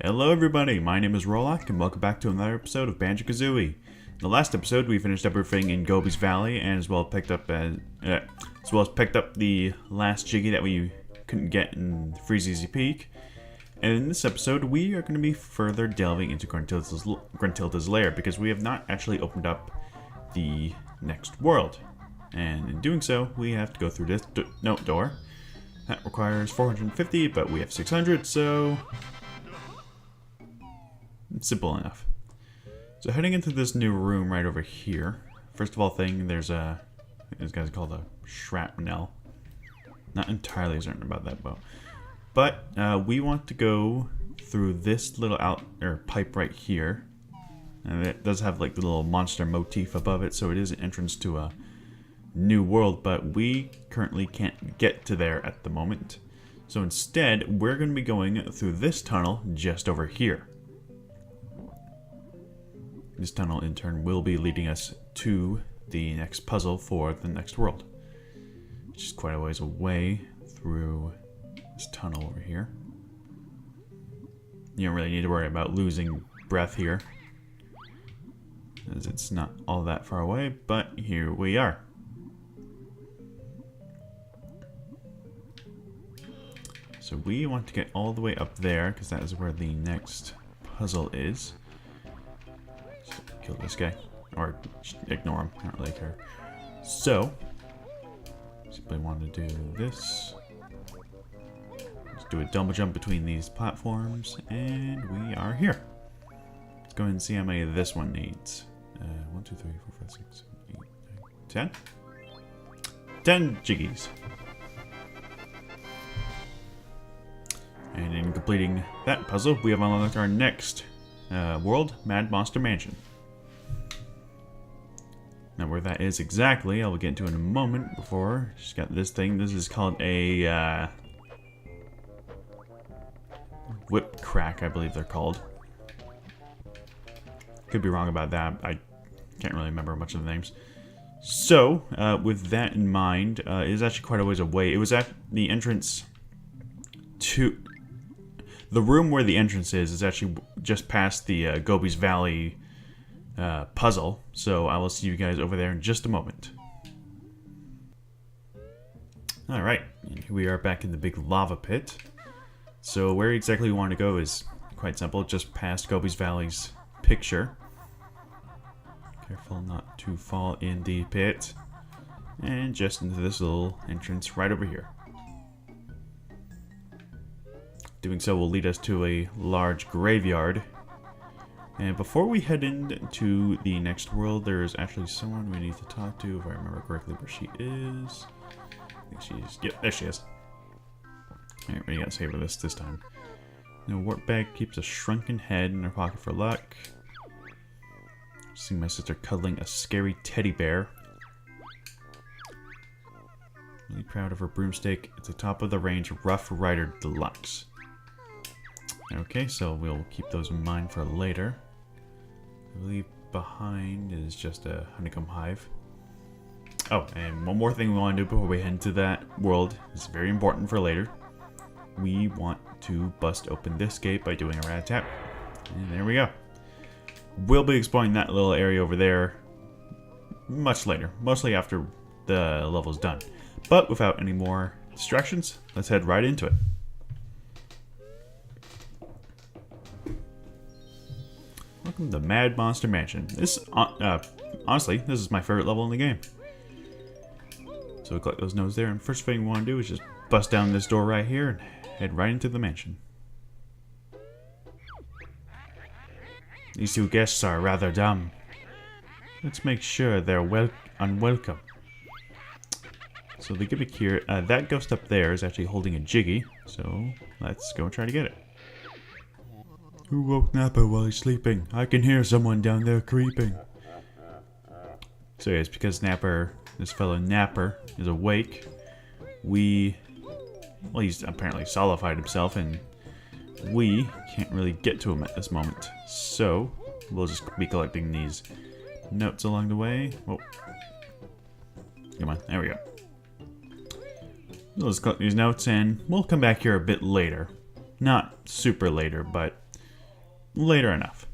Hello everybody, my name is Rollock and welcome back to another episode of Banjo-Kazooie. In the last episode we finished everything in Gobi's Valley and as well as picked up the last Jiggy that we couldn't get in Freezeezy Peak. And in this episode we are going to be further delving into Gruntilda's lair because we have not actually opened up the next world. And in doing so we have to go through this note door. That requires 450 but we have 600, so simple enough. So heading into this new room right over here. First of all there's this guy's called a shrapnel. Not entirely certain about that though. But we want to go through this little pipe right here. And it does have like the little monster motif above it, so it is an entrance to a new world, but we currently can't get to there at the moment. So instead, we're going to be going through this tunnel just over here. This tunnel, in turn, will be leading us to the next puzzle for the next world. Which is quite a ways away through this tunnel over here. You don't really need to worry about losing breath here, as it's not all that far away, but here we are. So we want to get all the way up there, because that is where the next puzzle is. Kill this guy, or ignore him, I don't really care. So, simply want to do this. Let's do a double jump between these platforms, and we are here. Let's go ahead and see how many this one needs. 1, 2, 3, 4, 5, 6, 7, 8, 9, 10. 10 jiggies. And in completing that puzzle, we have unlocked our next world, Mad Monster Mansion. Now where that is exactly, I will get into in a moment. Before, just got this thing. This is called a whip crack, I believe they're called. Could be wrong about that. I can't really remember much of the names. So, with that in mind, it is actually quite a ways away. It was at the entrance to the room where the entrance is actually just past the Gobi's Valley puzzle, so I will see you guys over there in just a moment. Alright, here we are back in the big lava pit. So where exactly we want to go is quite simple, just past Gobi's Valley's picture. Careful not to fall in the pit. And just into this little entrance right over here. Doing so will lead us to a large graveyard. And before we head into the next world, there's actually someone we need to talk to, if I remember correctly where she is. I think she's... Yep, there she is. Alright, we gotta save her this time. The warp bag keeps a shrunken head in her pocket for luck. See my sister cuddling a scary teddy bear. Really proud of her broomstick. It's a top of the range Rough Rider Deluxe. Okay, so we'll keep those in mind for later. I believe behind is just a honeycomb hive. Oh, and one more thing we want to do before we head into that world is very important for later. We want to bust open this gate by doing a rat-a-tap. And there we go. We'll be exploring that little area over there much later, mostly after the level's done. But without any more distractions, let's head right into it. Welcome to Mad Monster Mansion. This, honestly, this is my favorite level in the game. So we collect those notes there, and first thing we want to do is just bust down this door right here and head right into the mansion. These two guests are rather dumb. Let's make sure they're unwelcome. So the gimmick here, that ghost up there is actually holding a Jiggy, so let's go and try to get it. Who woke Napper while he's sleeping? I can hear someone down there creeping. So yeah, it's because Napper, this fellow Napper, is awake. Well, he's apparently solidified himself, and we can't really get to him at this moment. So we'll just be collecting these notes along the way. Whoa. Come on, there we go. We'll just collect these notes, and we'll come back here a bit later. Not super later, but later enough.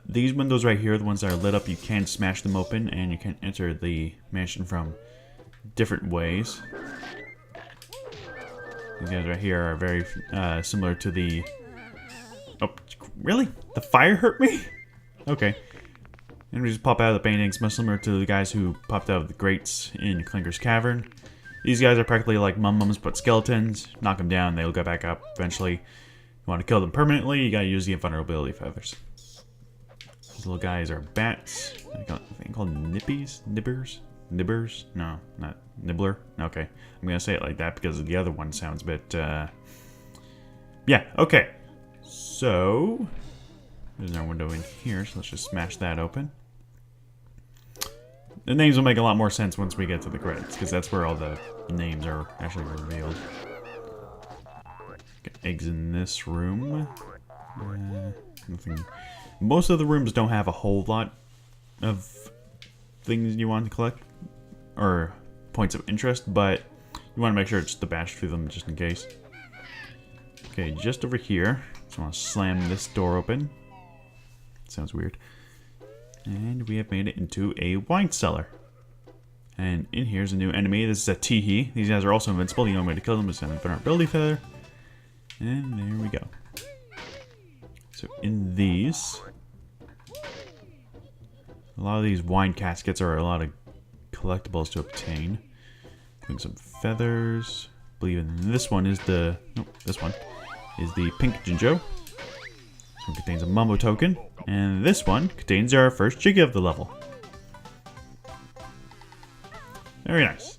These windows right here, the ones that are lit up, you can smash them open and you can enter the mansion from different ways. These guys right here are very similar to the... Oh, really? The fire hurt me? Okay. And we just pop out of the paintings, much similar to the guys who popped out of the grates in Clinker's Cavern. These guys are practically like Mum-Mums, but skeletons. Knock them down, they'll go back up eventually. You want to kill them permanently, you gotta use the invulnerability feathers. These little guys are bats. I think called nippies? Nibbers? Nibbers? No, not nibbler. Okay. I'm gonna say it like that because the other one sounds a bit, yeah, okay. So, there's our window in here, so let's just smash that open. The names will make a lot more sense once we get to the credits, because that's where all the names are actually revealed. Got eggs in this room. Nothing. Most of the rooms don't have a whole lot of things you want to collect, or points of interest, but you want to make sure it's to bash through them just in case. Okay, just over here. So I want to slam this door open. Sounds weird. And we have made it into a wine cellar. And in here's a new enemy. This is a Teehee. These guys are also invincible. The only way to kill them is an invulnerability feather. And there we go. So in these, a lot of these wine caskets are a lot of collectibles to obtain. Including some feathers. I believe in this one is the... Nope, this one is the pink Banjo. This one contains a Mumbo token. And this one contains our first Jiggy of the level. Very nice.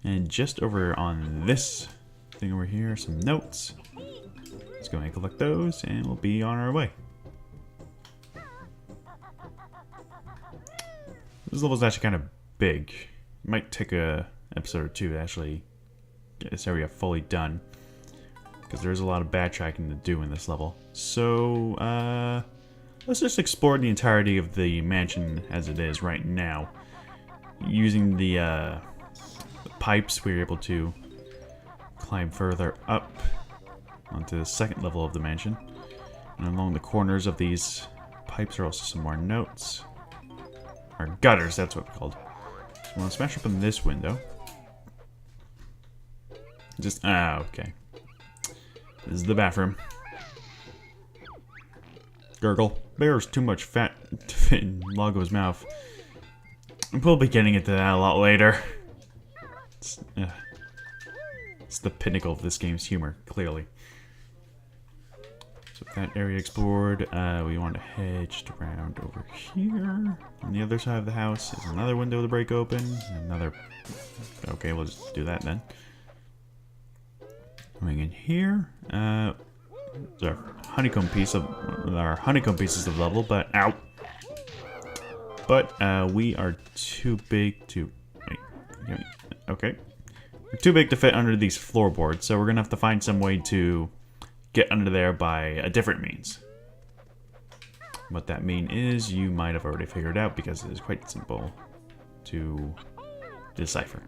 And just over on this thing over here, some notes. Let's go and collect those, and we'll be on our way. This level's actually kind of big. It might take a episode or two to actually get this area fully done, because there's a lot of backtracking to do in this level. So, let's just explore the entirety of the mansion as it is right now. Using the pipes, we're able to climb further up onto the second level of the mansion. And along the corners of these pipes are also some more notes. Or gutters, that's what they're called. So I'm going to smash open this window. Just, okay. This is the bathroom. Gurgle. Bear's too much fat to fit in Lago's mouth. We'll be getting into that a lot later. It's the pinnacle of this game's humor, clearly. So that area explored, we want to head just around over here. On the other side of the house is another window to break open. Another... Okay, we'll just do that then. Coming in here, our honeycomb piece of our honeycomb pieces of level, but ow. But we are too big to. Okay, we're too big to fit under these floorboards, so we're gonna have to find some way to get under there by a different means. What that mean is, you might have already figured out because it is quite simple to decipher.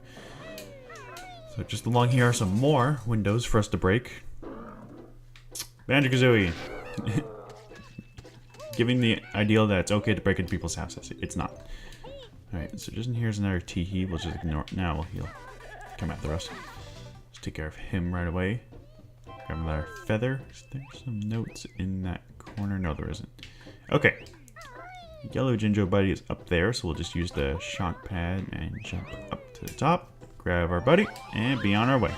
So just along here are some more windows for us to break. Banjo-Kazooie. Giving the ideal that it's okay to break into people's houses. It's not. Alright, so just in here's another Teehee. We'll just ignore it. Now he'll come after us. Let's take care of him right away. Grab another feather. Is there some notes in that corner? No, there isn't. Okay. Yellow Jinjo Buddy is up there, so we'll just use the shock pad and jump up to the top. Grab our buddy, and be on our way.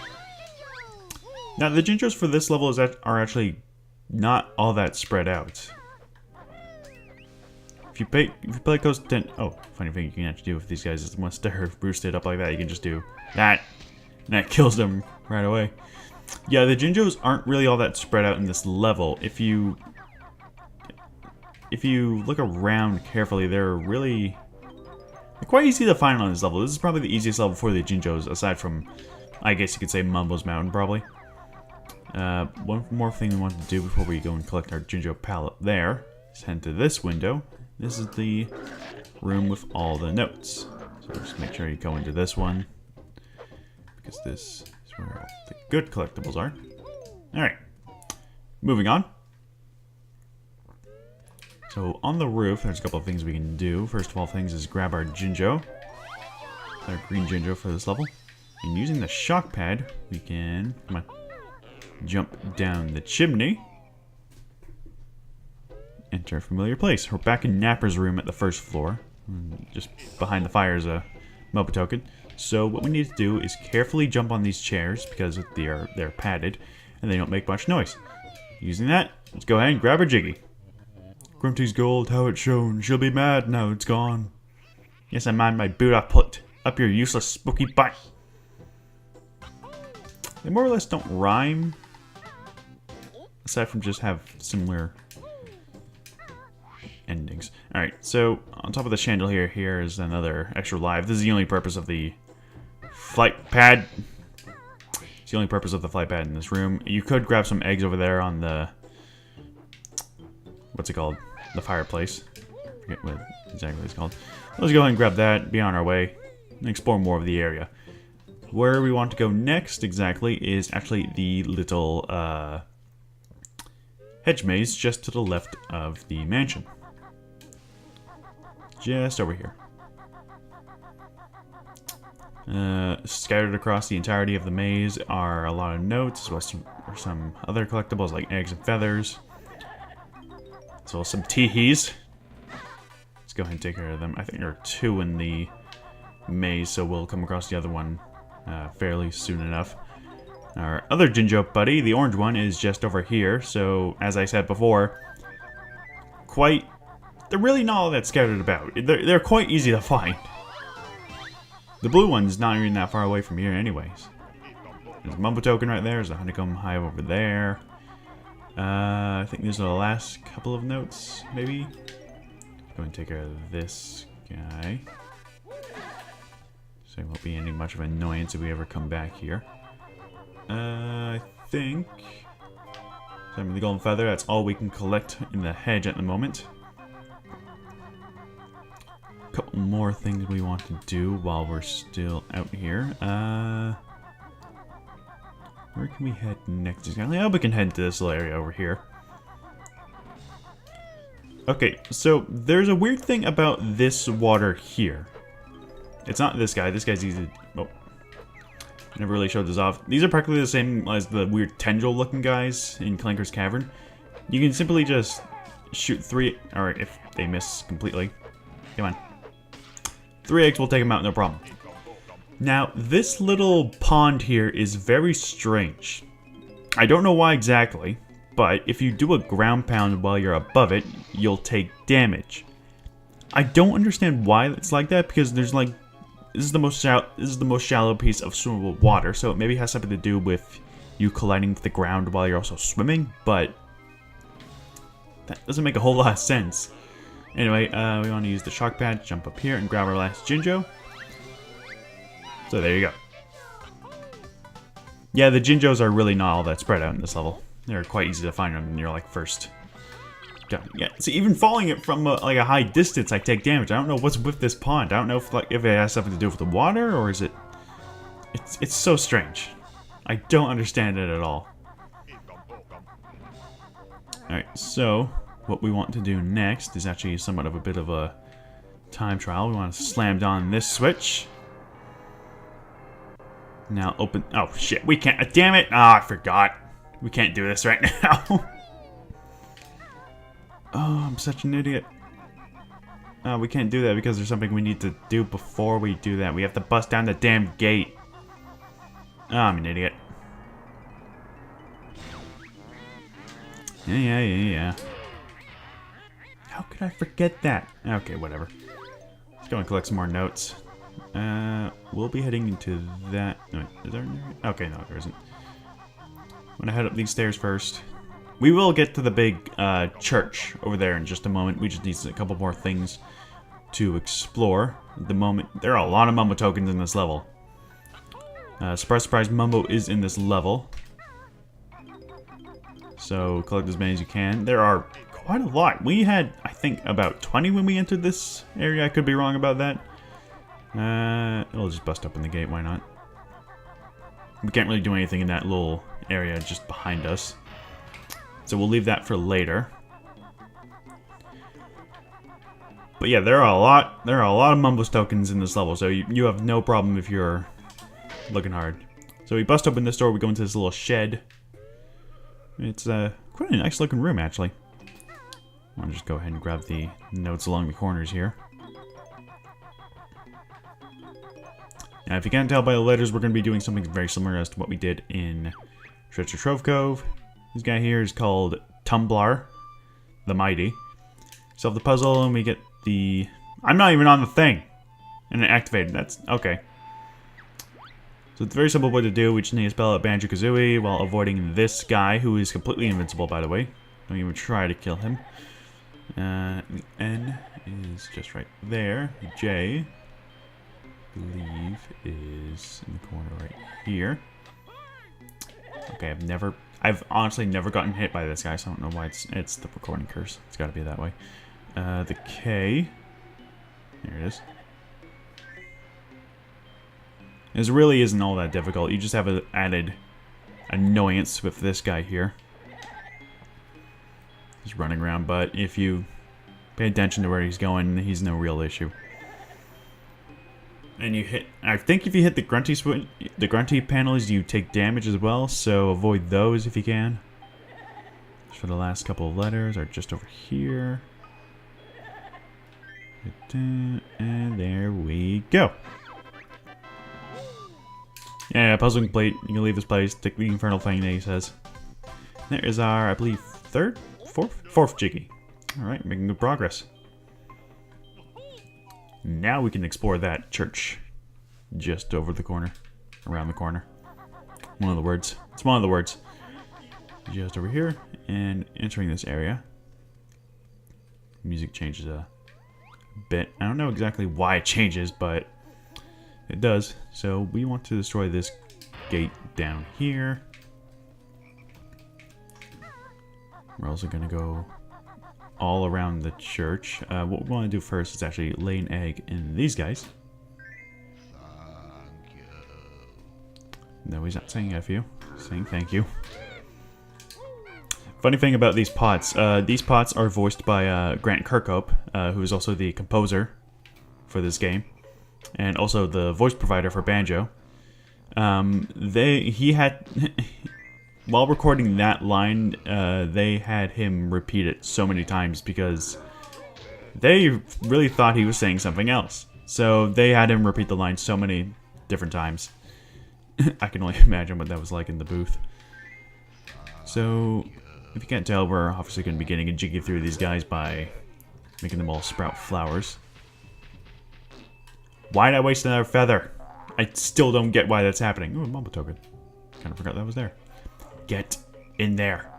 Now, the Jinjos for this level are actually not all that spread out. If you play close attention... Oh, funny thing you can actually do with these guys is once they're boosted up like that, you can just do that. And that kills them right away. Yeah, the Jinjos aren't really all that spread out in this level. If you look around carefully, they're quite easy to find on this level. This is probably the easiest level for the Jinjos, aside from, I guess you could say, Mumbo's Mountain, probably. One more thing we want to do before we go and collect our Jinjo palette there is head to this window. This is the room with all the notes. So just make sure you go into this one, because this is where all the good collectibles are. Alright, moving on. So on the roof, there's a couple of things we can do. First of all things is grab our Jinjo. Our green Jinjo for this level. And using the shock pad, we can, come on, jump down the chimney. Enter a familiar place. We're back in Napper's room at the first floor. Just behind the fire is a Moba token. So what we need to do is carefully jump on these chairs because they're padded and they don't make much noise. Using that, let's go ahead and grab our Jiggy. Grunty's gold, how it's shown. She'll be mad now it's gone. Yes, I mind my boot I put up your useless spooky butt. They more or less don't rhyme. Aside from just have similar endings. Alright, so on top of the chandelier here is another extra live. This is the only purpose of the flight pad. It's the only purpose of the flight pad in this room. You could grab some eggs over there on the... what's it called? The fireplace. I forget what exactly it's called. Let's go ahead and grab that, be on our way, and explore more of the area. Where we want to go next, exactly, is actually the little hedge maze just to the left of the mansion. Just over here. Scattered across the entirety of the maze are a lot of notes, as well as some other collectibles like eggs and feathers. As well as some teehees. Let's go ahead and take care of them. I think there are 2 in the maze, so we'll come across the other one fairly soon enough. Our other Jinjo buddy, the orange one, is just over here. So, as I said before, they're really not all that scattered about. They're quite easy to find. The blue one's not even that far away from here anyways. There's a Mumbo token right there. There's a honeycomb hive over there. I think these are the last couple of notes, maybe. Go and take care of this guy. So he won't be any much of an annoyance if we ever come back here. I think... the golden feather, that's all we can collect in the hedge at the moment. A couple more things we want to do while we're still out here. Where can we head next exactly? Oh, we can head to this little area over here. Okay, so there's a weird thing about this water here. It's not this guy. This guy's easy. Oh, I never really showed this off. These are practically the same as the weird tendril-looking guys in Clanker's Cavern. You can simply just shoot 3. Alright, if they miss completely. Come on. 3 eggs will take them out, no problem. Now, this little pond here is very strange. I don't know why exactly, but if you do a ground pound while you're above it, you'll take damage. I don't understand why it's like that, because there's like... This is the most shallow piece of swimmable water, so it maybe has something to do with you colliding with the ground while you're also swimming, but... that doesn't make a whole lot of sense. Anyway, we want to use the shock pad, jump up here, and grab our last Jinjo. So there you go. Yeah, the Jinjos are really not all that spread out in this level. They're quite easy to find when you're like first. Yeah, so even falling it from like a high distance, I take damage. I don't know what's with this pond. I don't know if it has something to do with the water or is it... It's so strange. I don't understand it at all. Alright, so what we want to do next is actually somewhat of a bit of a time trial. We want to slam down this switch. Now open... Oh, shit. We can't... damn it. Ah, I forgot. We can't do this right now. Oh, I'm such an idiot. We can't do that because there's something we need to do before we do that. We have to bust down the damn gate. Oh, I'm an idiot. Yeah. How could I forget that? Okay, whatever. Let's go and collect some more notes. We'll be heading into that... No, wait, is there... Okay, no, there isn't. I'm gonna head up these stairs first. We will get to the big church over there in just a moment. We just need a couple more things to explore. At the moment, there are a lot of Mumbo tokens in this level. Surprise, surprise, Mumbo is in this level. So collect as many as you can. There are quite a lot. We had, I think, about 20 when we entered this area. I could be wrong about that. We'll just bust open the gate, why not? We can't really do anything in that little area just behind us. So we'll leave that for later. But yeah, there are a lot of Mumbles tokens in this level, so you have no problem if you're looking hard. So we bust open this door, we go into this little shed. It's quite a nice looking room, actually. I'll just go ahead and grab the notes along the corners here. Now, if you can't tell by the letters, we're going to be doing something very similar as to what we did in Treasure Trove Cove. This guy here is called Tumblar the Mighty. Solve the puzzle, and we get the... I'm not even on the thing! And it activated. That's... okay. So it's a very simple way to do. We just need to spell out Banjo-Kazooie while avoiding this guy, who is completely invincible, by the way. Don't even try to kill him. The N is just right there. The J, I believe, is in the corner right here. Okay, I've honestly never gotten hit by this guy, so I don't know why it's the recording curse. It's got to be that way. The K, here it is. This really isn't all that difficult. You just have an added annoyance with this guy here. He's running around, but if you pay attention to where he's going, he's no real issue. And you hit... I think if you hit the grunty panels, you take damage as well, so avoid those if you can. Just for the last couple of letters are just over here. And there we go. Yeah, puzzle complete. You can leave this place, take the infernal thing that he says. There is our, I believe, fourth Jiggy. Alright, making good progress. Now we can explore that church. Just over the corner. Around the corner. One of the words. It's one of the words. Just over here. And entering this area. Music changes a bit. I don't know exactly why it changes, but it does. So we want to destroy this gate down here. We're also going to go all around the church. What we want to do first is actually lay an egg in these guys. Thank you. No, he's not saying F you. He's saying thank you. Funny thing about these pots are voiced by Grant Kirkhope, who is also the composer for this game, and also the voice provider for Banjo. He had... While recording that line, they had him repeat it so many times because they really thought he was saying something else. So they had him repeat the line so many different times. I can only imagine what that was like in the booth. So, if you can't tell, we're obviously going to be getting a jiggy through these guys by making them all sprout flowers. Why'd I waste another feather? I still don't get why that's happening. Ooh, a mumble token. Kind of forgot that was there. Get in there.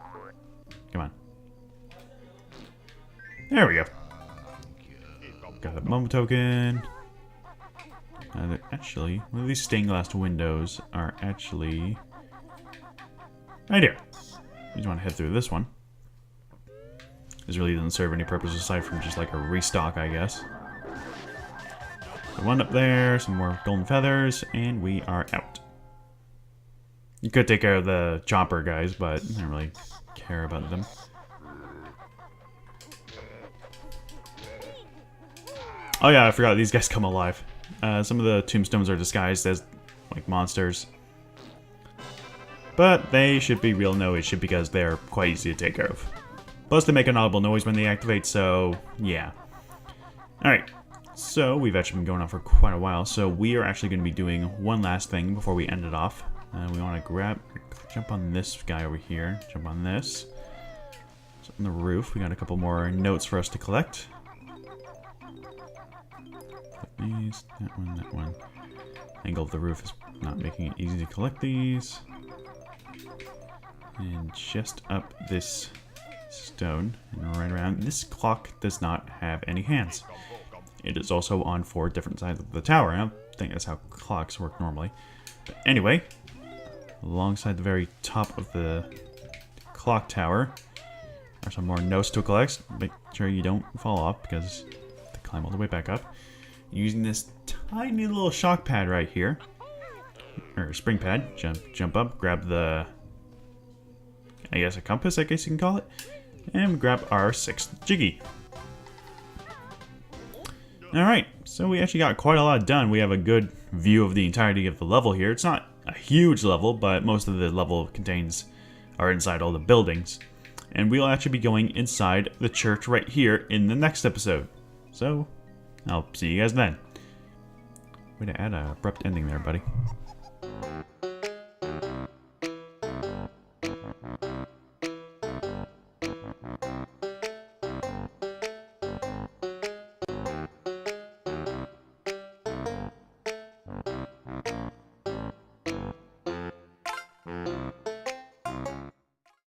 Come on. There we go. Got that mumble token. Actually, one of these stained glass windows are actually right here. You just want to head through this one. This really doesn't serve any purpose aside from just like a restock, I guess. So one up there, some more golden feathers, and we are out. You could take care of the chopper guys, but I don't really care about them. Oh yeah, I forgot these guys come alive. Some of the tombstones are disguised as like monsters. But they should be real no issue because they're quite easy to take care of. Plus they make an audible noise when they activate, so yeah. Alright, so we've actually been going on for quite a while, so we are actually going to be doing one last thing before we end it off. We want to jump on this guy over here, jump on this. So on the roof, we got a couple more notes for us to collect. These, that one. Angle of the roof is not making it easy to collect these. And just up this stone and right around. This clock does not have any hands. It is also on 4 different sides of the tower. I don't think that's how clocks work normally. But anyway, alongside the very top of the clock tower are some more notes to collect. Make sure you don't fall off because you have to climb all the way back up. Using this tiny little shock pad right here, or spring pad, jump up, grab the, I guess a compass, I guess you can call it, and grab our 6th Jiggy. Alright, so we actually got quite a lot done. We have a good view of the entirety of the level here. It's not a huge level, but most of the level are inside all the buildings. And we'll actually be going inside the church right here in the next episode. So, I'll see you guys then. Way to add an abrupt ending there, buddy.